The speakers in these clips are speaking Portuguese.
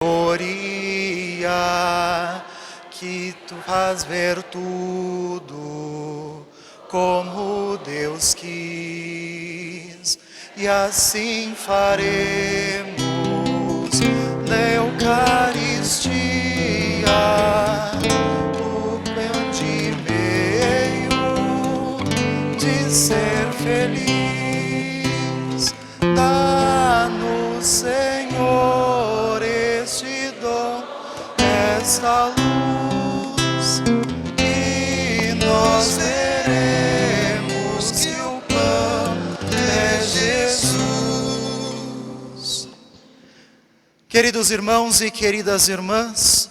Gloria, que tu faz ver tudo como Deus quis, e assim faremos na Eucaristia o pão de meio de ser feliz. Dá-nos, Senhor, este dom, esta luz, e nós veremos que o pão é Jesus. Queridos irmãos e queridas irmãs,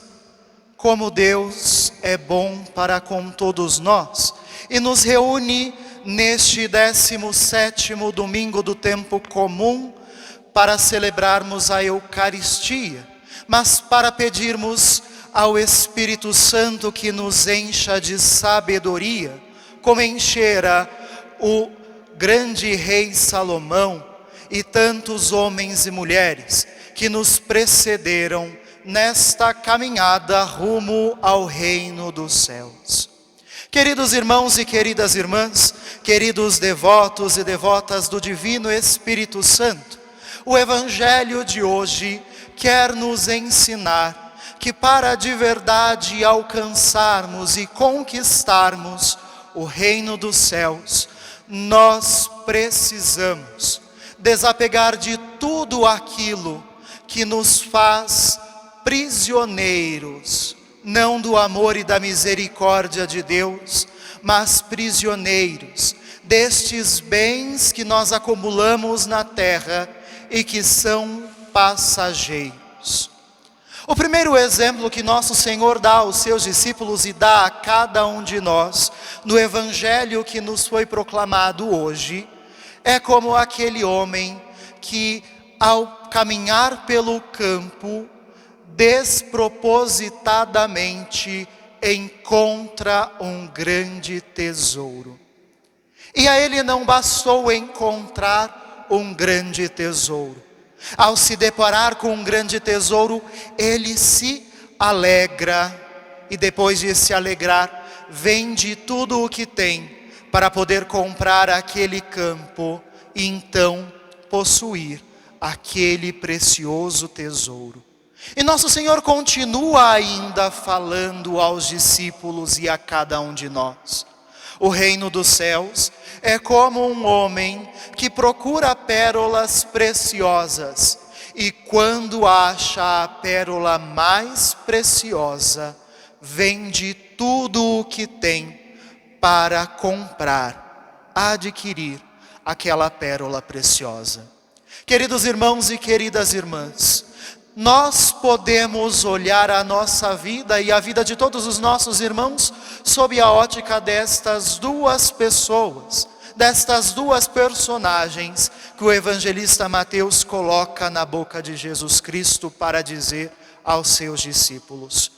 como Deus é bom para com todos nós e nos reúne neste 17º domingo do tempo comum para celebrarmos a Eucaristia, mas para pedirmos ao Espírito Santo que nos encha de sabedoria, como enchera o grande rei Salomão e tantos homens e mulheres que nos precederam nesta caminhada rumo ao reino dos céus. Queridos irmãos e queridas irmãs, queridos devotos e devotas do Divino Espírito Santo, o Evangelho de hoje quer nos ensinar que para de verdade alcançarmos e conquistarmos o reino dos céus, nós precisamos desapegar de tudo aquilo que nos faz prisioneiros, não do amor e da misericórdia de Deus, mas prisioneiros destes bens que nós acumulamos na terra e que são passageiros. O primeiro exemplo que nosso Senhor dá aos seus discípulos e dá a cada um de nós, no Evangelho que nos foi proclamado hoje, é como aquele homem que, ao caminhar pelo campo, despropositadamente encontra um grande tesouro. E a ele não bastou encontrar um grande tesouro. Ao se deparar com um grande tesouro, ele se alegra e depois de se alegrar, vende tudo o que tem para poder comprar aquele campo e então possuir aquele precioso tesouro. E nosso Senhor continua ainda falando aos discípulos e a cada um de nós. O reino dos céus é como um homem que procura pérolas preciosas e quando acha a pérola mais preciosa, vende tudo o que tem para comprar, adquirir aquela pérola preciosa. Queridos irmãos e queridas irmãs, nós podemos olhar a nossa vida e a vida de todos os nossos irmãos sob a ótica destas duas pessoas, destas duas personagens que o evangelista Mateus coloca na boca de Jesus Cristo para dizer aos seus discípulos.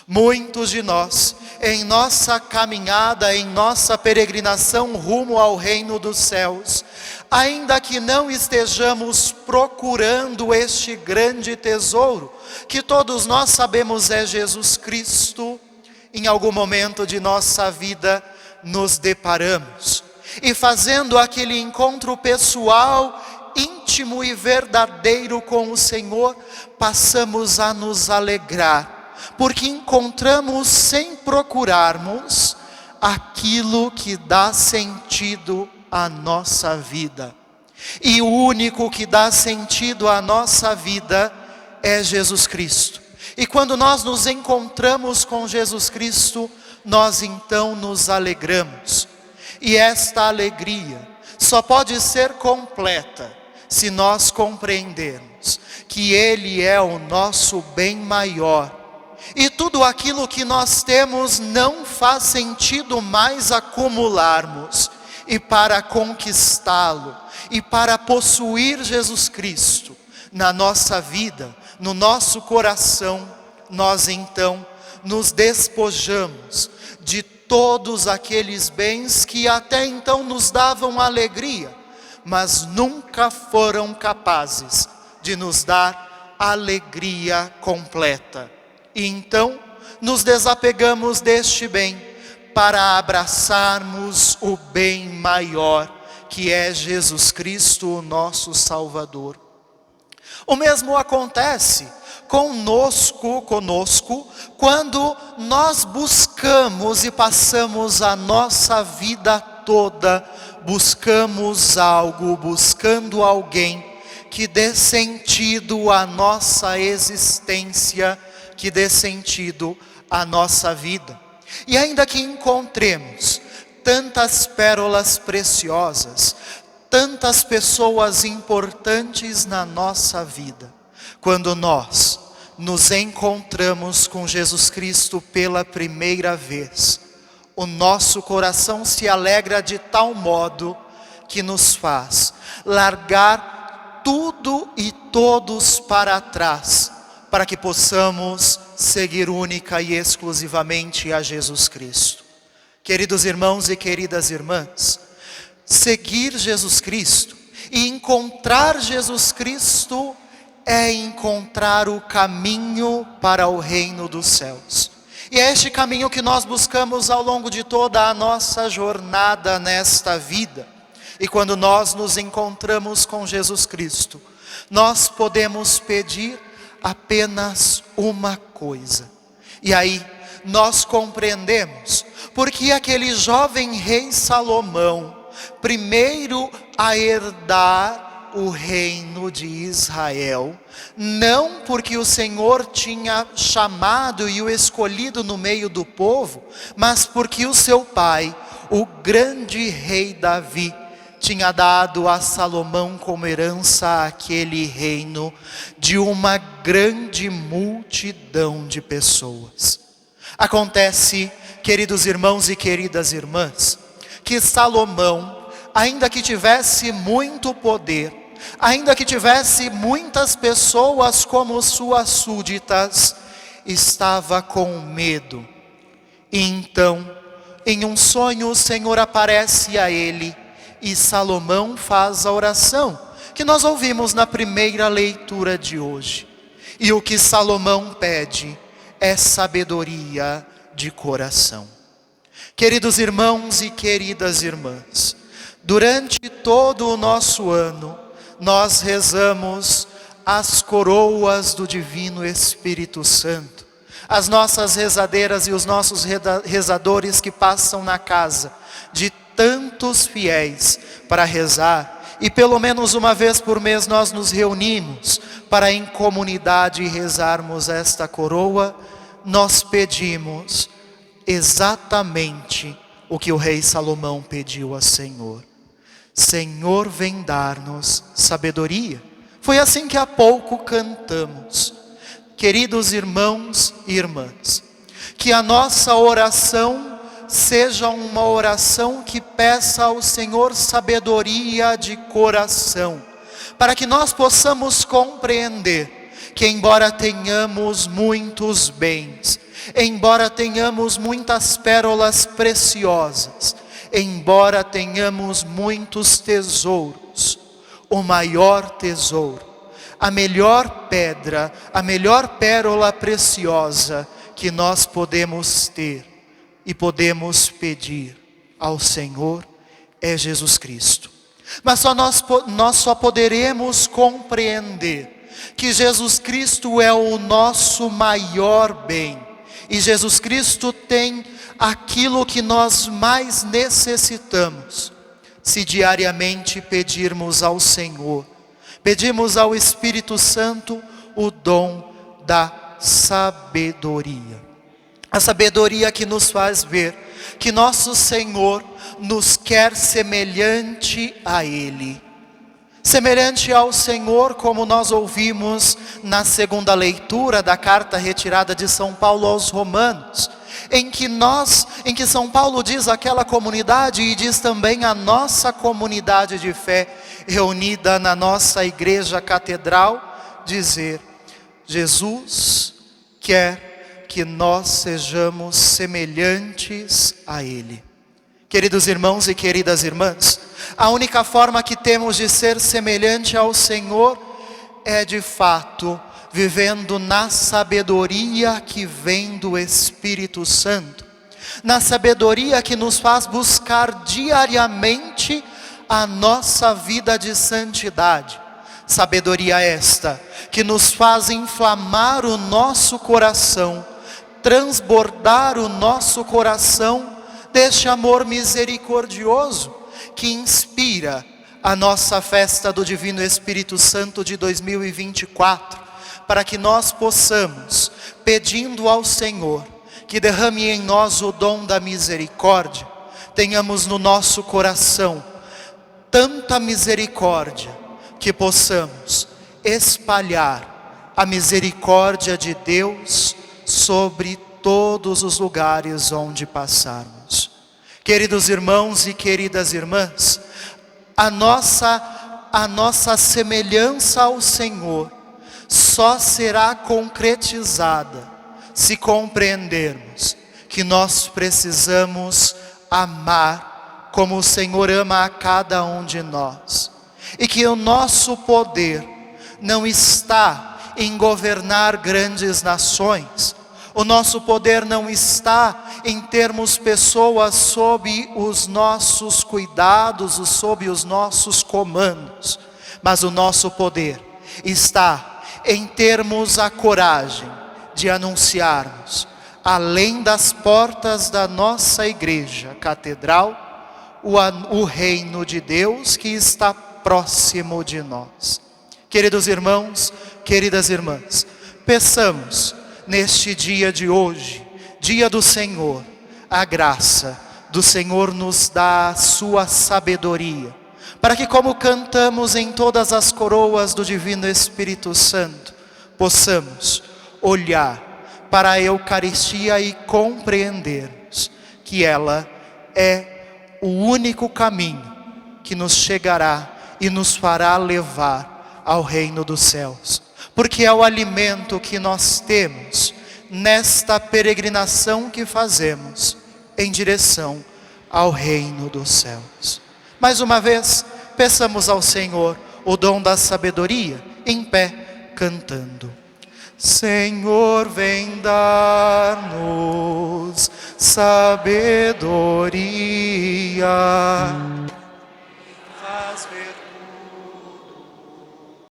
Muitos de nós, em nossa caminhada, em nossa peregrinação rumo ao reino dos céus, ainda que não estejamos procurando este grande tesouro, que todos nós sabemos é Jesus Cristo, em algum momento de nossa vida nos deparamos. E fazendo aquele encontro pessoal, íntimo e verdadeiro com o Senhor, passamos a nos alegrar, porque encontramos sem procurarmos aquilo que dá sentido à nossa vida. E o único que dá sentido à nossa vida é Jesus Cristo. E quando nós nos encontramos com Jesus Cristo, nós então nos alegramos. E esta alegria só pode ser completa se nós compreendermos que Ele é o nosso bem maior. E tudo aquilo que nós temos não faz sentido mais acumularmos. E para conquistá-lo, e para possuir Jesus Cristo na nossa vida, no nosso coração, nós então nos despojamos de todos aqueles bens que até então nos davam alegria, mas nunca foram capazes de nos dar alegria completa. E então nos desapegamos deste bem para abraçarmos o bem maior, que é Jesus Cristo, o nosso Salvador. O mesmo acontece conosco, quando nós buscamos e passamos a nossa vida toda, buscando alguém que dê sentido à nossa existência, que dê sentido à nossa vida. E ainda que encontremos tantas pérolas preciosas, tantas pessoas importantes na nossa vida, quando nós nos encontramos com Jesus Cristo pela primeira vez, o nosso coração se alegra de tal modo que nos faz largar tudo e todos para trás, para que possamos seguir única e exclusivamente a Jesus Cristo. Queridos irmãos e queridas irmãs, seguir Jesus Cristo e encontrar Jesus Cristo é encontrar o caminho para o reino dos céus. E é este caminho que nós buscamos ao longo de toda a nossa jornada nesta vida. E quando nós nos encontramos com Jesus Cristo, nós podemos pedir apenas uma coisa. E aí nós compreendemos porque aquele jovem rei Salomão, primeiro a herdar o reino de Israel, não porque o Senhor tinha chamado e o escolhido no meio do povo, mas porque o seu pai, o grande rei Davi, tinha dado a Salomão como herança aquele reino de uma grande multidão de pessoas. Acontece, queridos irmãos e queridas irmãs, que Salomão, ainda que tivesse muito poder, ainda que tivesse muitas pessoas como suas súditas, estava com medo. E então, em um sonho, o Senhor aparece a ele e Salomão faz a oração que nós ouvimos na primeira leitura de hoje. E o que Salomão pede é sabedoria de coração. Queridos irmãos e queridas irmãs, durante todo o nosso ano, nós rezamos as coroas do Divino Espírito Santo. As nossas rezadeiras e os nossos rezadores que passam na casa de tantos fiéis para rezar. E pelo menos uma vez por mês nós nos reunimos para em comunidade rezarmos esta coroa. Nós pedimos exatamente o que o rei Salomão pediu ao Senhor. Senhor, vem dar-nos sabedoria. Foi assim que há pouco cantamos. Queridos irmãos e irmãs, que a nossa oração seja uma oração que peça ao Senhor sabedoria de coração, para que nós possamos compreender que embora tenhamos muitos bens, embora tenhamos muitas pérolas preciosas, embora tenhamos muitos tesouros, o maior tesouro, a melhor pedra, a melhor pérola preciosa que nós podemos ter e podemos pedir ao Senhor é Jesus Cristo. Mas nós só poderemos compreender que Jesus Cristo é o nosso maior bem. E Jesus Cristo tem aquilo que nós mais necessitamos, se diariamente pedirmos ao Senhor, pedimos ao Espírito Santo o dom da sabedoria. A sabedoria que nos faz ver que nosso Senhor nos quer semelhante a Ele. Semelhante ao Senhor, como nós ouvimos na segunda leitura da carta retirada de São Paulo aos Romanos, em que São Paulo diz àquela comunidade e diz também à nossa comunidade de fé reunida na nossa igreja catedral, dizer: Jesus quer que nós sejamos semelhantes a Ele. Queridos irmãos e queridas irmãs, a única forma que temos de ser semelhante ao Senhor é de fato vivendo na sabedoria que vem do Espírito Santo, na sabedoria que nos faz buscar diariamente a nossa vida de santidade. Sabedoria esta que nos faz inflamar o nosso coração, transbordar o nosso coração deste amor misericordioso que inspira a nossa festa do Divino Espírito Santo de 2024, para que nós possamos, pedindo ao Senhor que derrame em nós o dom da misericórdia, tenhamos no nosso coração tanta misericórdia que possamos espalhar a misericórdia de Deus sobre todos os lugares onde passarmos. Queridos irmãos e queridas irmãs, a nossa semelhança ao Senhor só será concretizada se compreendermos que nós precisamos amar como o Senhor ama a cada um de nós, e que o nosso poder não está em governar grandes nações, o nosso poder não está em termos pessoas sob os nossos cuidados, sob os nossos comandos, mas o nosso poder está em termos a coragem de anunciarmos, além das portas da nossa igreja catedral, o reino de Deus que está próximo de nós. Queridos irmãos, queridas irmãs, peçamos neste dia de hoje, dia do Senhor, a graça do Senhor nos dá a sua sabedoria, para que, como cantamos em todas as coroas do Divino Espírito Santo, possamos olhar para a Eucaristia e compreendermos que ela é o único caminho que nos chegará e nos fará levar ao reino dos céus, porque é o alimento que nós temos nesta peregrinação que fazemos em direção ao reino dos céus. Mais uma vez, peçamos ao Senhor o dom da sabedoria, em pé, cantando. Senhor, vem dar-nos sabedoria